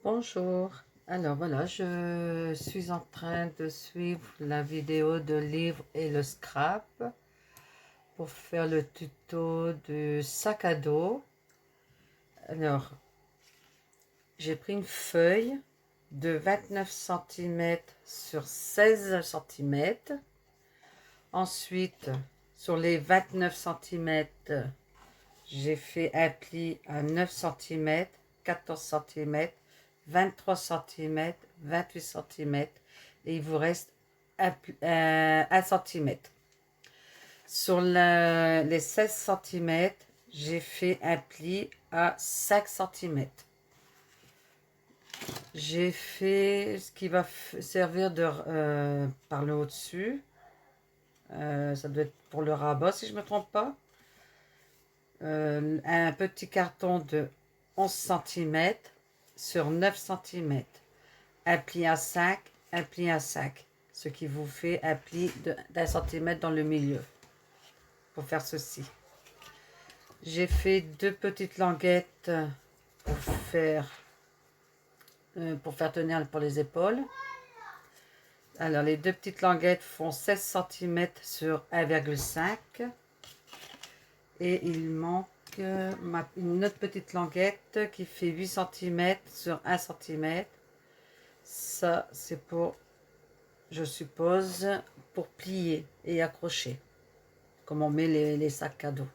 Bonjour. Alors voilà, je suis en train de suivre la vidéo de livre et le scrap pour faire le tuto du sac à dos. Alors, j'ai pris une feuille de 29 cm sur 16 cm. Ensuite, sur les 29 cm, j'ai fait un pli à 9 cm, 14 cm, 23 cm, 28 cm et il vous reste 1 cm. Sur les 16 cm, j'ai fait un pli à 5 cm. J'ai fait ce qui va servir par le au-dessus. Ça doit être pour le rabat si je ne me trompe pas. Un petit carton de 11 cm sur 9 cm. Un pli à 5, un pli à 5. Ce qui vous fait un pli d'1 cm dans le milieu. Pour faire ceci. J'ai fait deux petites languettes pour faire tenir pour les épaules. Alors les deux petites languettes font 16 cm sur 1,5. Et il manque une autre petite languette qui fait 8 cm sur 1 cm. Ça, c'est pour, je suppose, pour plier et accrocher, comme on met les sacs à dos.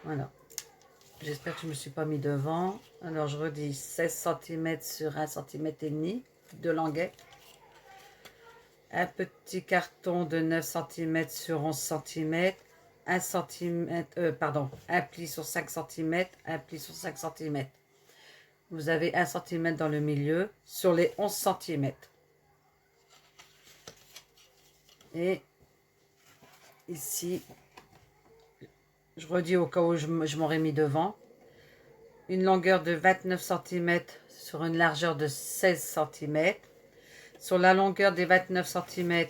Voilà. J'espère que je ne me suis pas mis devant. Alors, je redis 16 cm sur 1 cm et demi de languette. Un petit carton de 9 cm sur 11 cm. Un pli sur 5 cm, un pli sur 5 cm. Vous avez 1 cm dans le milieu sur les 11 cm. Et ici, je redis au cas où je m'aurais mis devant, une longueur de 29 cm sur une largeur de 16 cm. Sur la longueur des 29 cm,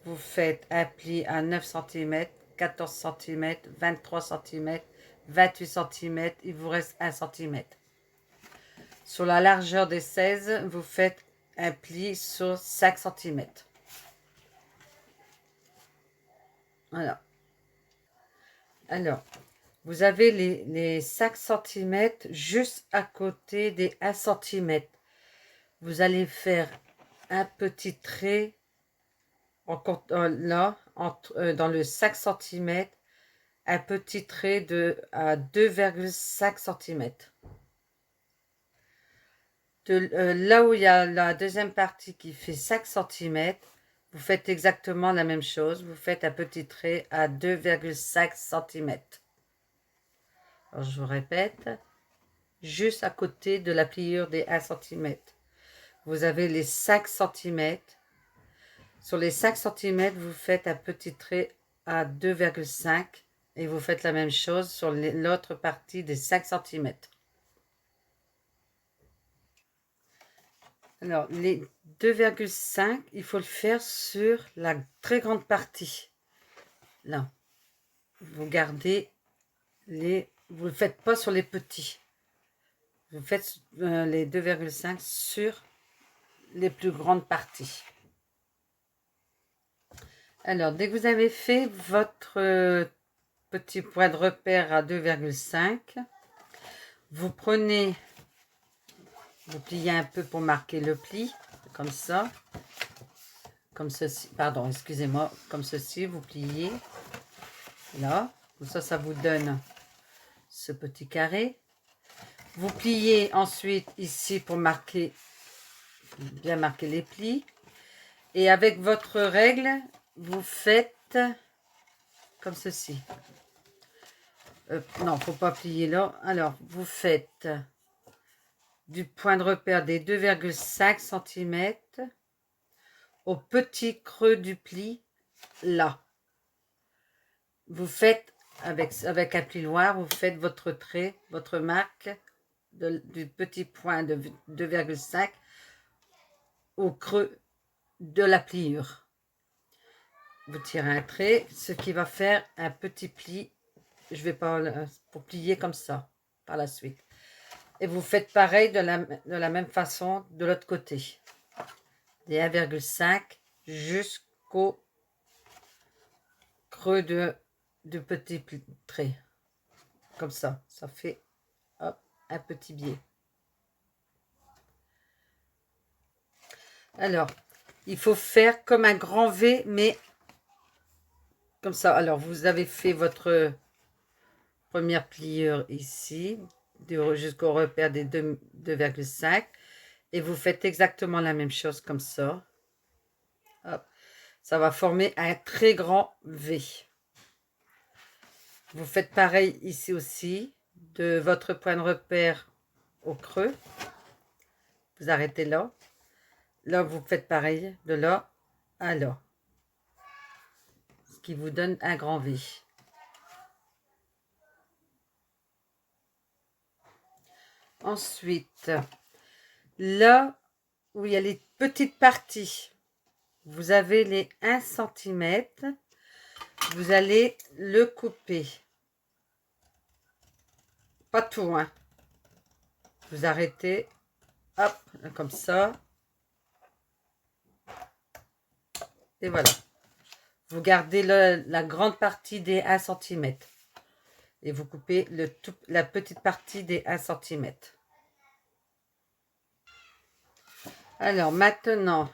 vous faites un pli à 9 cm, 14 cm, 23 cm, 28 cm, il vous reste 1 cm. Sur la largeur des 16, vous faites un pli sur 5 cm. Voilà. Alors, vous avez les 5 cm juste à côté des 1 cm. Vous allez faire un petit trait là, dans le 5 cm, un petit trait à 2,5 cm. Là où il y a la deuxième partie qui fait 5 cm, vous faites exactement la même chose. Vous faites un petit trait à 2,5 cm. Alors, je vous répète, juste à côté de la pliure des 1 cm. Vous avez les 5 cm. Sur les 5 cm, vous faites un petit trait à 2,5 et vous faites la même chose sur l'autre partie des 5 cm. Alors, les 2,5, il faut le faire sur la très grande partie. Là, vous gardez vous ne le faites pas sur les petits. Vous faites les 2,5 sur les plus grandes parties. Alors, dès que vous avez fait votre petit point de repère à 2,5, vous prenez, vous pliez un peu pour marquer le pli, comme ça, comme ceci, pardon, excusez-moi, comme ceci, vous pliez, là, comme ça vous donne ce petit carré. Vous pliez ensuite ici pour bien marquer les plis. Et avec votre règle, vous faites comme ceci. Non, faut pas plier là. Alors, vous faites du point de repère des 2,5 cm au petit creux du pli, là. Vous faites, avec un plioir, vous faites votre trait, votre marque du petit point de 2,5 au creux de la pliure. Vous tirez un trait, ce qui va faire un petit pli. Je vais pas pour plier comme ça par la suite. Et vous faites pareil de la même façon de l'autre côté. Des 1,5 jusqu'au creux de petit trait. Comme ça. Ça fait hop, un petit biais. Alors, il faut faire comme un grand V, mais comme ça. Alors, vous avez fait votre première pliure ici, jusqu'au repère des 2,5. Et vous faites exactement la même chose comme ça. Hop. Ça va former un très grand V. Vous faites pareil ici aussi, de votre point de repère au creux. Vous arrêtez là. Là, vous faites pareil, de là à là. Ce qui vous donne un grand V. Ensuite, là où il y a les petites parties, vous avez les 1 cm. Vous allez le couper. Pas tout, hein. Vous arrêtez, hop, comme ça. Et voilà. Vous gardez la grande partie des 1 cm. Et vous coupez la petite partie des 1 cm. Alors maintenant,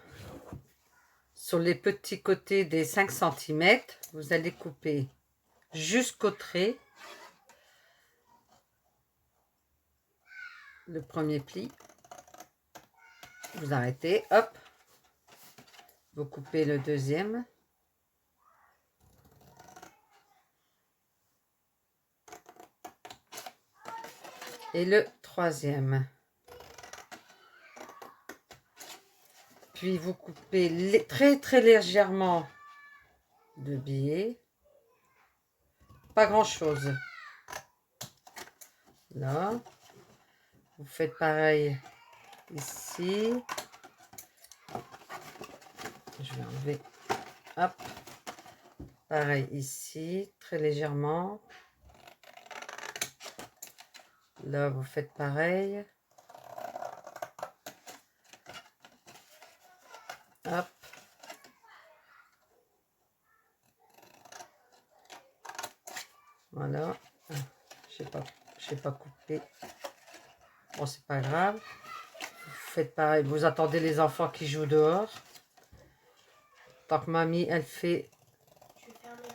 sur les petits côtés des 5 cm, vous allez couper jusqu'au trait. Le premier pli. Vous arrêtez, hop. Vous coupez le deuxième. Et le troisième. Puis vous coupez très légèrement de biais. Pas grand chose. Là. Vous faites pareil ici. Je vais enlever. Hop. Pareil ici, très légèrement. Là, vous faites pareil. Hop. Voilà. Je n'ai pas coupé. Bon, c'est pas grave. Vous faites pareil. Vous attendez les enfants qui jouent dehors. Tant que mamie, elle fait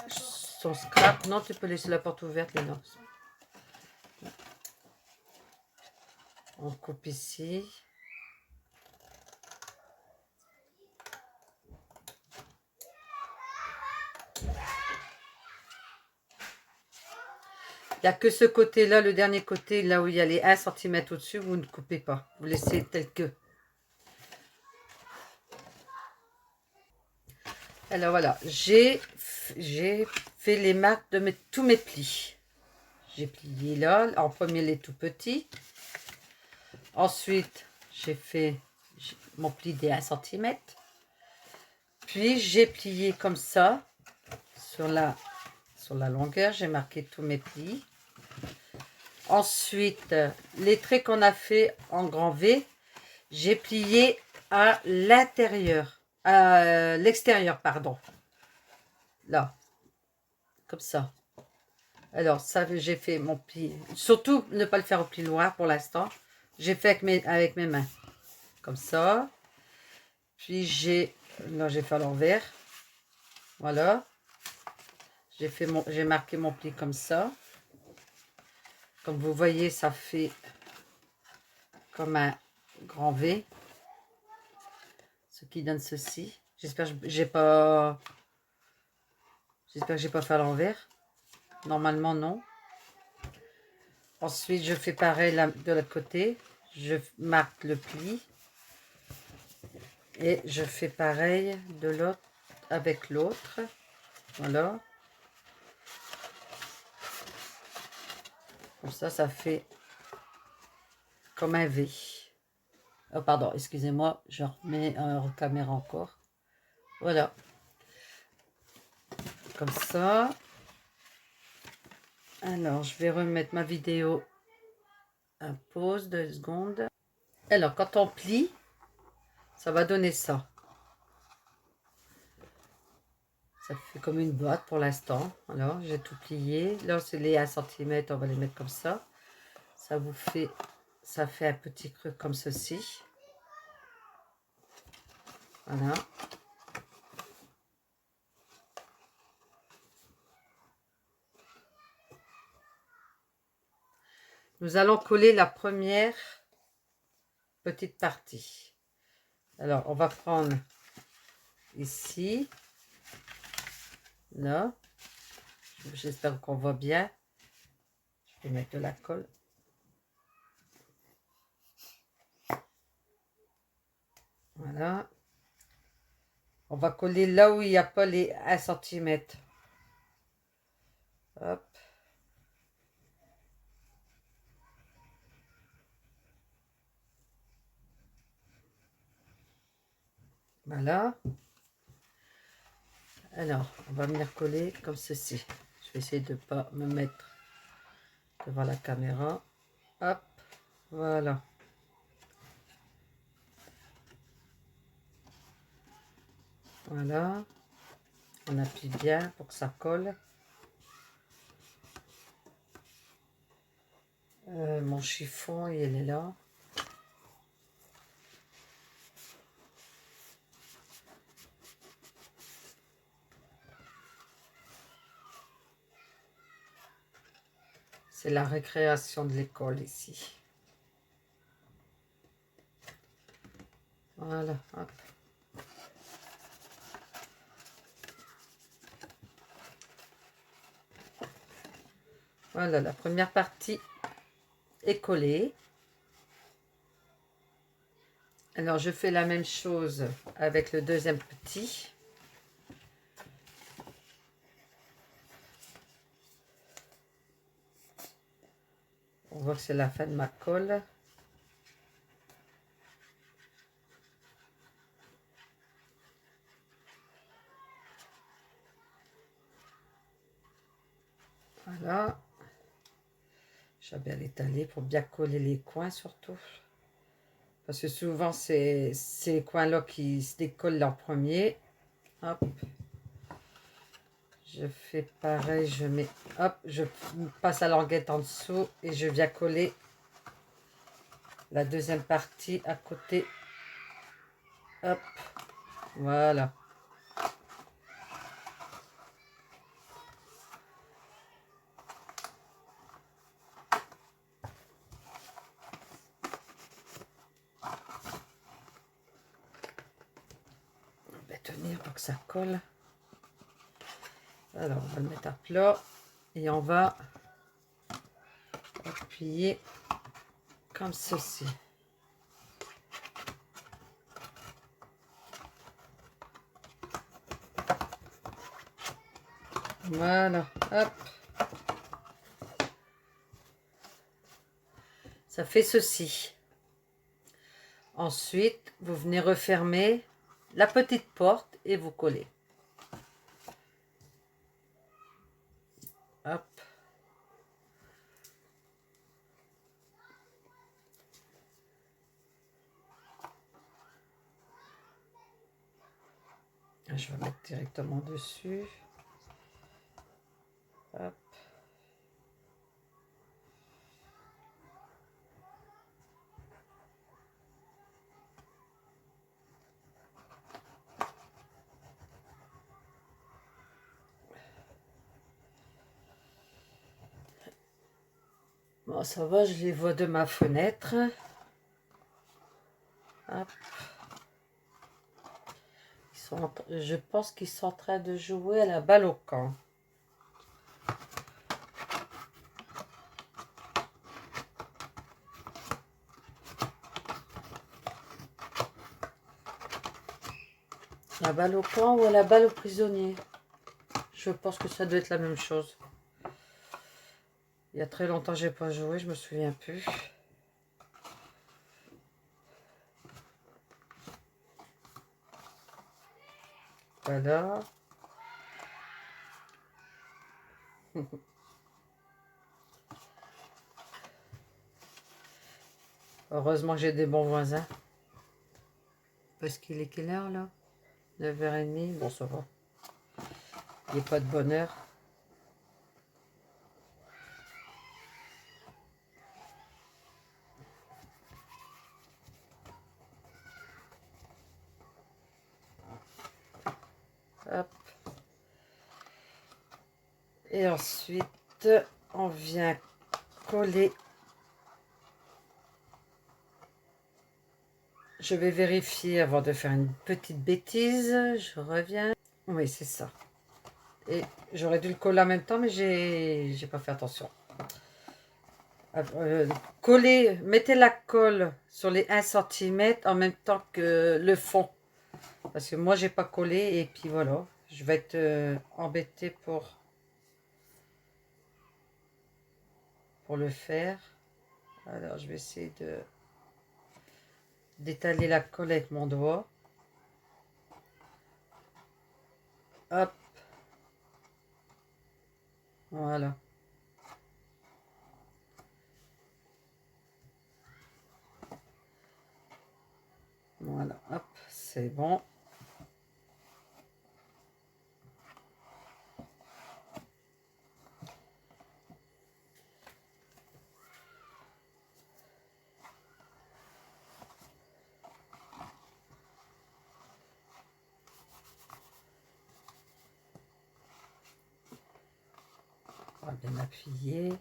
son scrap. Non, tu peux laisser la porte ouverte, Léna. On coupe ici. Il n'y a que ce côté-là, le dernier côté, là où il y a les 1 cm au-dessus, vous ne coupez pas. Vous laissez tel que. Alors voilà, j'ai fait les marques de tous mes plis. J'ai plié là, en premier les tout petits. Ensuite, j'ai fait mon pli des 1 cm. Puis, j'ai plié comme ça, sur la longueur, j'ai marqué tous mes plis. Ensuite, les traits qu'on a fait en grand V, j'ai plié à l'intérieur, à l'extérieur, pardon. Là, comme ça. Alors, ça, j'ai fait mon pli. Surtout, ne pas le faire au pli noir pour l'instant. J'ai fait avec mes mains. Comme ça. Puis, j'ai fait à l'envers. Voilà. J'ai marqué mon pli comme ça. Comme vous voyez, ça fait comme un grand V. Ce qui donne ceci. J'espère que j'ai pas... J'espère que j'ai pas fait à l'envers. Normalement, non. Ensuite, je fais pareil de l'autre côté. Je marque le pli. Et je fais pareil de l'autre avec l'autre. Voilà. Comme ça fait comme un V. Oh, pardon, excusez-moi, je remets en caméra encore. Voilà. Comme ça. Alors, je vais remettre ma vidéo Un pause 2 secondes. Alors, quand on plie, ça va donner ça. Ça fait comme une boîte pour l'instant. Alors, j'ai tout plié. Là, c'est les 1 cm, on va les mettre comme ça. Ça fait un petit creux comme ceci. Voilà. Nous allons coller la première petite partie. Alors, on va prendre ici, là. J'espère qu'on voit bien. Je vais mettre de la colle. Voilà. On va coller là où il n'y a pas les 1 cm. Hop. Voilà. Alors, on va venir coller comme ceci. Je vais essayer de ne pas me mettre devant la caméra. Hop. Voilà. Voilà. On appuie bien pour que ça colle. Mon chiffon, il est là. C'est la récréation de l'école ici. Voilà, hop. Voilà, la première partie est collée. Alors, je fais la même chose avec le deuxième petit. On voit que c'est la fin de ma colle. Voilà. Je vais bien l'étaler pour bien coller les coins surtout. Parce que souvent, c'est ces coins-là qui se décollent en premier. Hop. Je fais pareil, je mets, hop, je passe la languette en dessous et je viens coller la deuxième partie à côté. Hop, voilà. On va tenir pour que ça colle. Alors, on va le mettre à plat et on va appuyer comme ceci. Voilà, hop. Ça fait ceci. Ensuite, vous venez refermer la petite porte et vous collez. Hop. Je vais mettre directement dessus. Hop. Bon, ça va, je les vois de ma fenêtre. Hop. Je pense qu'ils sont en train de jouer à la balle au camp. La balle au camp ou à la balle au prisonnier. Je pense que ça doit être la même chose. Il y a très longtemps que j'ai pas joué, je me souviens plus. Voilà. Heureusement que j'ai des bons voisins. Parce qu'il est quelle heure là? 9h30. Bon, ça va. Il n'y a pas de bonne heure. Hop. Et ensuite, on vient coller. Je vais vérifier avant de faire une petite bêtise. Je reviens. Oui, c'est ça. Et j'aurais dû le coller en même temps, mais j'ai pas fait attention. Coller, mettez la colle sur les 1 cm en même temps que le fond. Parce que moi, j'ai pas collé et puis voilà. Je vais être embêtée pour le faire. Alors, je vais essayer d'étaler la colle avec mon doigt. Hop. Voilà. Voilà. Hop. C'est bon. On va bien appuyer.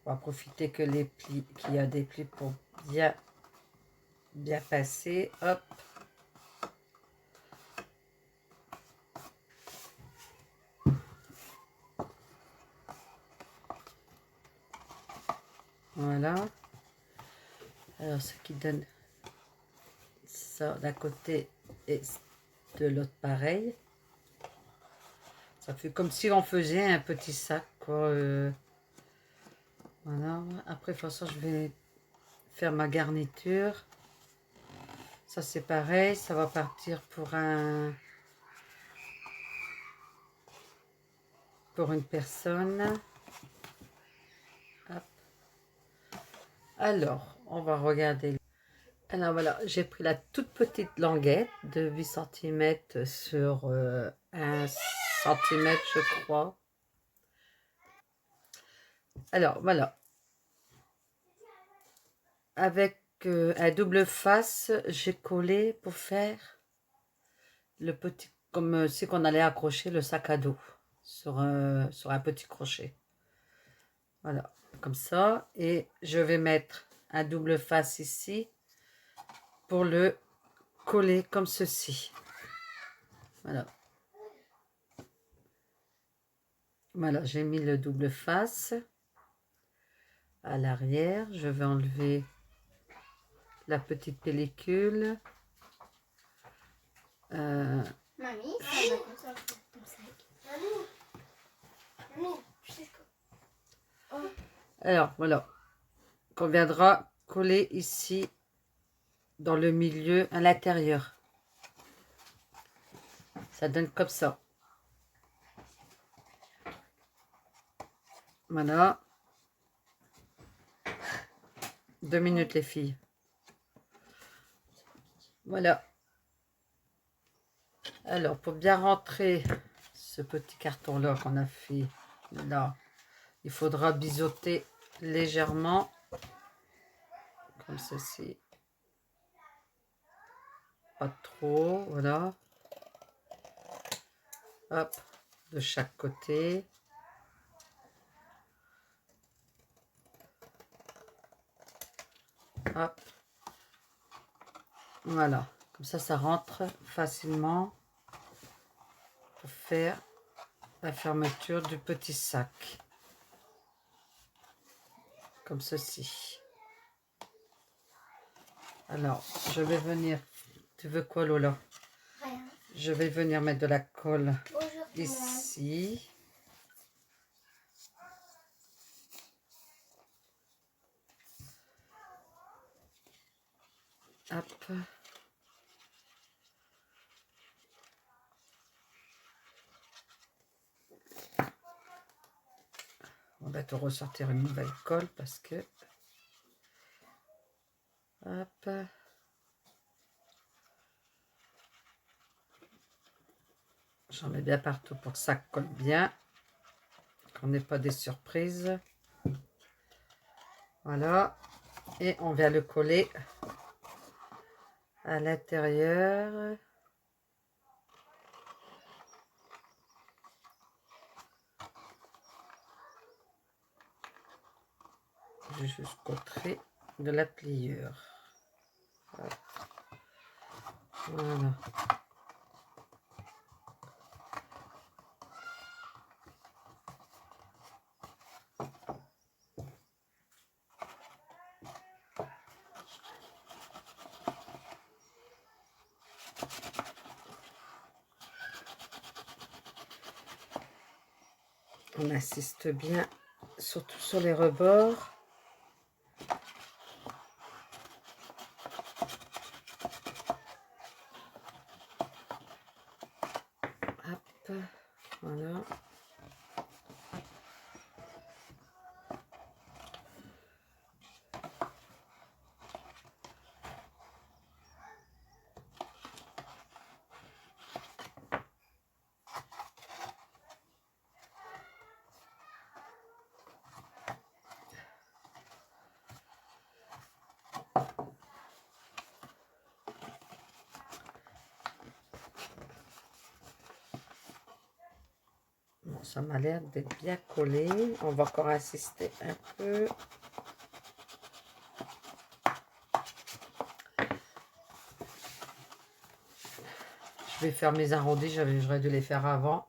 On va profiter que les plis, qu'il y a des plis pour bien passer. Hop. Voilà. Alors, ce qui donne ça d'un côté et de l'autre pareil. Ça fait comme si on faisait un petit sac, quoi. Voilà. Après, de toute façon, je vais faire ma garniture. Ça, c'est pareil. Ça va partir pour une personne. Hop. Alors, on va regarder. Alors voilà, j'ai pris la toute petite languette de 8 cm sur 1 cm, je crois. Alors voilà, avec un double face, j'ai collé pour faire le petit, comme si qu'on allait accrocher le sac à dos sur un petit crochet. Voilà, comme ça. Et je vais mettre un double face ici pour le coller comme ceci. Voilà. Voilà, j'ai mis le double face à l'arrière. Je vais enlever la petite pellicule. Mamie, ça va comme ça, ton sac. Mamie, tu sais quoi? Oh. Alors, voilà. Qu'on viendra coller ici dans le milieu, à l'intérieur. Ça donne comme ça. Voilà. 2 minutes, les filles. Voilà. Alors, pour bien rentrer ce petit carton-là qu'on a fait là, il faudra biseauter légèrement, comme ceci. Pas trop, voilà. Hop, de chaque côté. Hop. Voilà, comme ça rentre facilement pour faire la fermeture du petit sac. Comme ceci. Alors, je vais venir... Tu veux quoi, Lola? Rien. Je vais venir mettre de la colle Bonjour, ici. Hop. On va te ressortir une nouvelle colle parce que Hop. J'en mets bien partout pour que ça colle bien. Qu'on n'ait pas des surprises. Voilà. Et on vient le coller à l'intérieur. Jusqu'au trait de la pliure. Hop. Voilà. On insiste bien, surtout sur les rebords. Hop, voilà. Bon, ça m'a l'air d'être bien collé. On va encore insister un peu. Je vais faire mes arrondis, j'aurais dû les faire avant.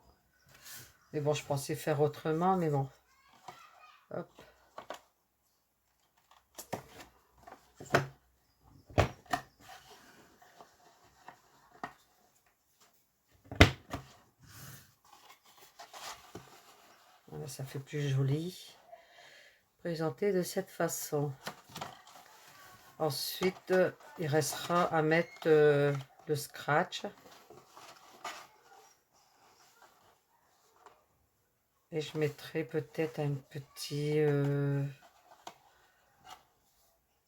Mais bon, je pensais faire autrement, mais bon. Hop. Voilà, ça fait plus joli. Présenté de cette façon. Ensuite, il restera à mettre le scratch. Et je mettrai peut-être un petit...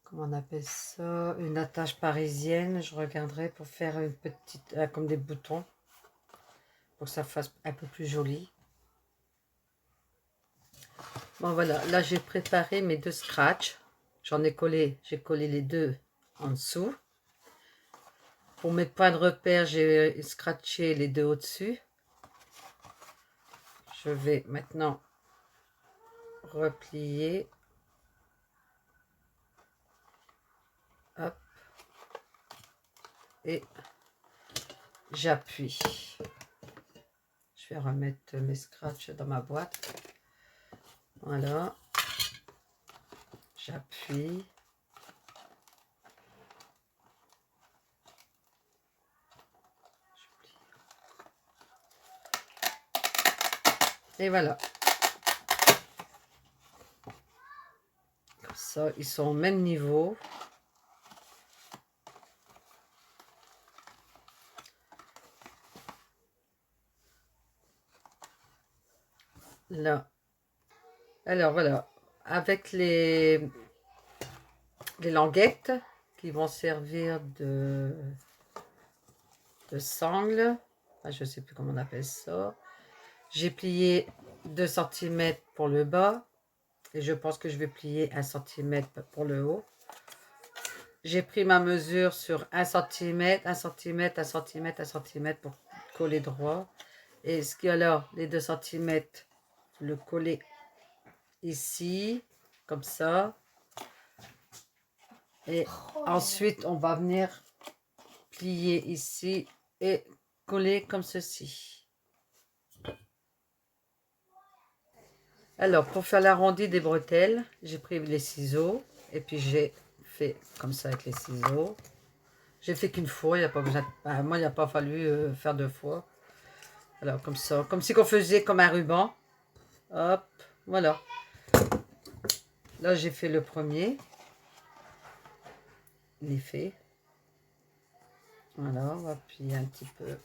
comment on appelle ça? Une attache parisienne. Je regarderai pour faire une petite... comme des boutons. Pour que ça fasse un peu plus joli. Bon voilà, là j'ai préparé mes deux scratchs. J'en ai collé, j'ai collé les deux en dessous. Pour mes points de repère, j'ai scratché les deux au-dessus. Je vais maintenant replier. Hop. Et j'appuie. Je vais remettre mes scratchs dans ma boîte. Voilà. J'appuie. Et voilà. Comme ça, ils sont au même niveau. Là. Alors voilà. Avec les languettes qui vont servir de sangle. Ah, je ne sais plus comment on appelle ça. J'ai plié 2 cm pour le bas. Et je pense que je vais plier 1 cm pour le haut. J'ai pris ma mesure sur 1 cm, 1 cm, 1 cm, 1 cm pour coller droit. Et ce qui alors, les 2 cm, le coller ici, comme ça. Et ensuite, on va venir plier ici et coller comme ceci. Alors, pour faire l'arrondi des bretelles, j'ai pris les ciseaux et puis j'ai fait comme ça avec les ciseaux. J'ai fait qu'une fois, il n'y a pas besoin. Moi, il n'y a pas fallu faire 2 fois. Alors, comme ça, comme si on faisait comme un ruban. Hop, voilà. Là, j'ai fait le premier. Il est fait. Voilà, on va appuyer un petit peu.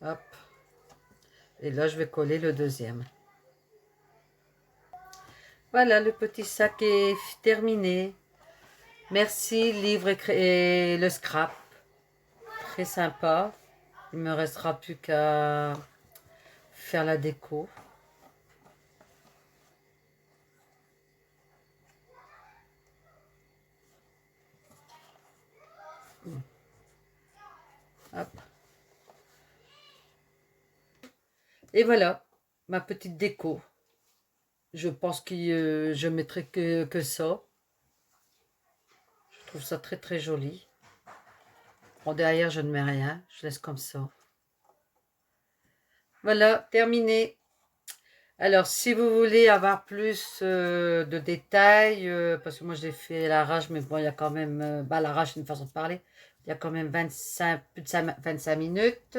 Hop. Et là, je vais coller le deuxième. Voilà, le petit sac est terminé. Merci, livre et le scrap. Très sympa. Il me restera plus qu'à faire la déco. Hop. Et voilà, ma petite déco. Je pense que je mettrai que ça. Je trouve ça très très joli. Bon, derrière, je ne mets rien. Je laisse comme ça. Voilà, terminé. Alors, si vous voulez avoir plus de détails, parce que moi, je l'ai fait à l'arrache, mais bon, il y a quand même... l'arrache, c'est une façon de parler. Il y a quand même 25 minutes.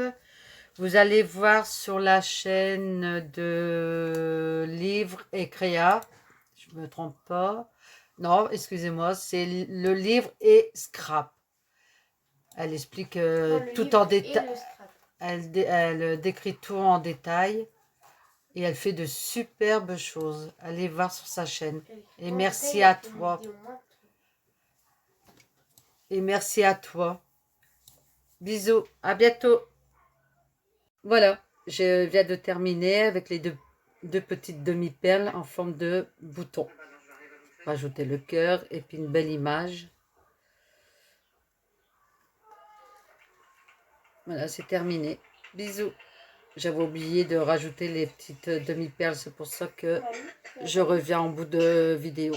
Vous allez voir sur la chaîne de Livre et Créa. Je ne me trompe pas. Non, excusez-moi, c'est le livre et Scrap. Elle explique tout en détail. Elle décrit tout en détail. Et elle fait de superbes choses. Allez voir sur sa chaîne. Et merci à toi. Et merci à toi. Bisous. À bientôt. Voilà. Je viens de terminer avec les deux petites demi-perles en forme de bouton. Rajouter le cœur et puis une belle image. Voilà, c'est terminé. Bisous. J'avais oublié de rajouter les petites demi-perles. C'est pour ça que je reviens en bout de vidéo.